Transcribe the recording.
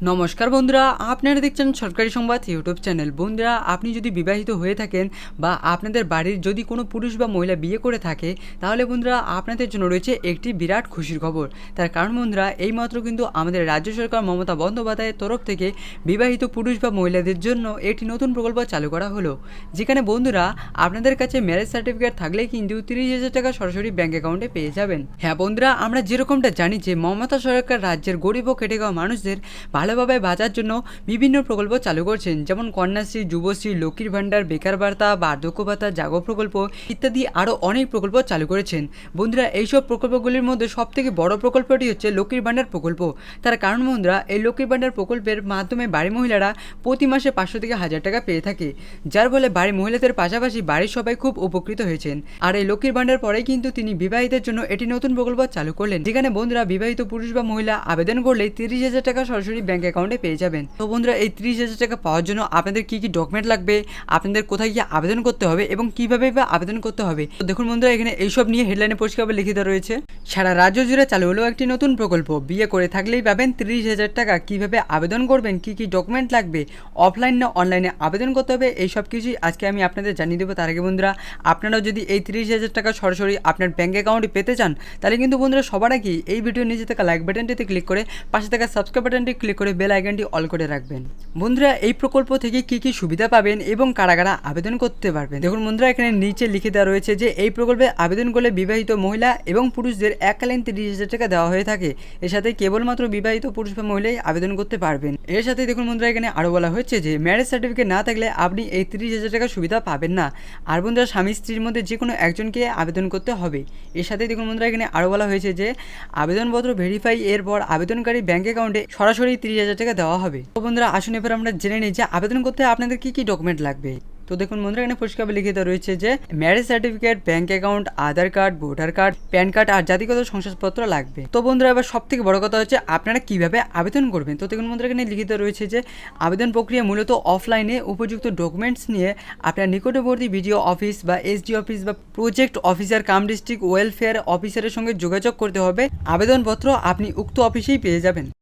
নমস্কার বন্ধুরা, আপনারা দেখছেন সরকারি সংবাদ ইউটিউব চ্যানেল। বন্ধুরা, আপনি যদি বিবাহিত হয়ে থাকেন বা আপনাদের বাড়ির যদি কোনো পুরুষ বা মহিলা বিয়ে করে থাকে, তাহলে বন্ধুরা আপনাদের জন্য রয়েছে একটি বিরাট খুশির খবর। তার কারণ বন্ধুরা, এইমাত্র কিন্তু আমাদের রাজ্য সরকার মমতা বন্দ্যোপাধ্যায়ের তরফ থেকে বিবাহিত পুরুষ বা মহিলাদের জন্য একটি নতুন প্রকল্প চালু করা হলো, যেখানে বন্ধুরা আপনাদের কাছে ম্যারেজ সার্টিফিকেট থাকলে কিন্তু 30,000 টাকা সরাসরি ব্যাঙ্ক অ্যাকাউন্টে পেয়ে যাবেন। হ্যাঁ বন্ধুরা, আমরা যেরকমটা জানি যে মমতা সরকার রাজ্যের গরিব ও খেটে খাওয়া মানুষদের ভালোভাবে বাঁচার জন্য বিভিন্ন প্রকল্প চালু করছেন, যেমন কন্যাশ্রী, যুবশ্রী, লক্ষ্মীর ভাণ্ডার, বেকার ভাতা, বার্ধক্য ভাতা, জাগো প্রকল্প ইত্যাদি আরও অনেক প্রকল্প চালু করেছেন। বন্ধুরা, এইসব প্রকল্পগুলির মধ্যে সবথেকে বড় প্রকল্পটি হচ্ছে লক্ষ্মীর ভাণ্ডার প্রকল্প। তার কারণ বন্ধুরা, এই লক্ষ্মীর ভাণ্ডার প্রকল্পের মাধ্যমে বাড়ির মহিলারা প্রতি মাসে 500 থেকে 1000 টাকা পেয়ে থাকে, যার ফলে বাড়ির মহিলাদের পাশাপাশি বাড়ির সবাই খুব উপকৃত হয়েছেন। আর এই লক্ষ্মীর ভাণ্ডার পরেই কিন্তু তিনি বিবাহিতের জন্য এটি নতুন প্রকল্প চালু করলেন, যেখানে বন্ধুরা বিবাহিত পুরুষ বা মহিলা আবেদন করলে 30,000 টাকা সরাসরি ব্যাঙ্ক অ্যাকাউন্টে পেয়ে যাবেন। তো বন্ধুরা, এই 30,000 টাকা পাওয়ার জন্য আপনাদের কি কি ডকুমেন্ট লাগবে, আপনাদের কোথায় গিয়ে আবেদন করতে হবে এবং কিভাবে বা আবেদন করতে হবে, তো দেখুন বন্ধুরা, এখানে এইসব নিয়ে হেডলাইনে পরিষ্কারভাবে লিখিত রয়েছে। সারা রাজ্য জুড়ে চালু হলো একটি নতুন প্রকল্প, বিয়ে করে থাকলেই পাবেন 30,000 টাকা। কিভাবে আবেদন করবেন, কি কি ডকুমেন্ট লাগবে, অফলাইন না অনলাইনে আবেদন করতে হবে, এই সব কিছুই আজকে আমি আপনাদের জানিয়ে দেবো। তার আগে বন্ধুরা, আপনারাও যদি এই 30,000 টাকা সরাসরি আপনার ব্যাঙ্ক অ্যাকাউন্টে পেতে চান, তাহলে কিন্তু বন্ধুরা সবার আগে এই ভিডিওর নিচে থাকা লাইক বাটনটিতে ক্লিক করে পাশে থাকা সাবস্ক্রাইব বাটনটি ক্লিক করে বেল আইকনটি অল করে রাখবেন। বন্ধুরা, এই প্রকল্প থেকে কি কি সুবিধা পাবেন এবং কারা কারা আবেদন করতে পারবেন, দেখুন বন্ধুরা, এখানে নিচে লিখে দেওয়া রয়েছে যে এই প্রকল্পে আবেদন করলে বিবাহিত মহিলা এবং পুরুষদের এককালীন 30,000 টাকা দেওয়া হয়ে থাকে। এর সাথে কেবলমাত্র বিবাহিত পুরুষ বা মহিলাই আবেদন করতে পারবেন। এর সাথে দেখুন বন্ধুরা, এখানে আরও বলা হয়েছে যে ম্যারেজ সার্টিফিকেট না থাকলে আপনি এই 30,000 টাকা সুবিধা পাবেন না। আর বন্ধুরা, স্বামী স্ত্রীর মধ্যে যে কোনো একজনকে আবেদন করতে হবে। এর সাথে দেখুন বন্ধুরা, এখানে আরও বলা হয়েছে যে আবেদনপত্র ভেরিফাই এর পর আবেদনকারী ব্যাঙ্ক অ্যাকাউন্টে সরাসরি 30,000 টাকা দেওয়া হবে। তো বন্ধুরা, আসুন এবার আমরা জেনে নিই যে আবেদন করতে আপনাদের কি কি ডকুমেন্ট লাগবে। তো দেখুন বন্ধুরা, এখানে পরিষ্কারভাবে লিখিত রয়েছে যে marriage certificate, bank account, Aadhaar card, voter card, PAN card আর জাতিগত শংসাপত্র লাগবে। তো বন্ধুরা, এবার সব থেকে বড় কথা হচ্ছে আপনারা কিভাবে আবেদন করবেন। তো দেখুন বন্ধুরা, এখানে লিখিত রয়েছে যে আবেদন প্রক্রিয়া মূলত অফলাইনে উপযুক্ত ডকুমেন্টস নিয়ে আপনার নিকটবর্তী বিডিও অফিস বা এসডি অফিস বা প্রজেক্ট অফিসার কাম ডিস্ট্রিক্ট ওয়েলফেয়ার অফিসারের সঙ্গে যোগাযোগ করতে হবে। আবেদনপত্র আপনি উক্ত অফিসেই পেয়ে যাবেন।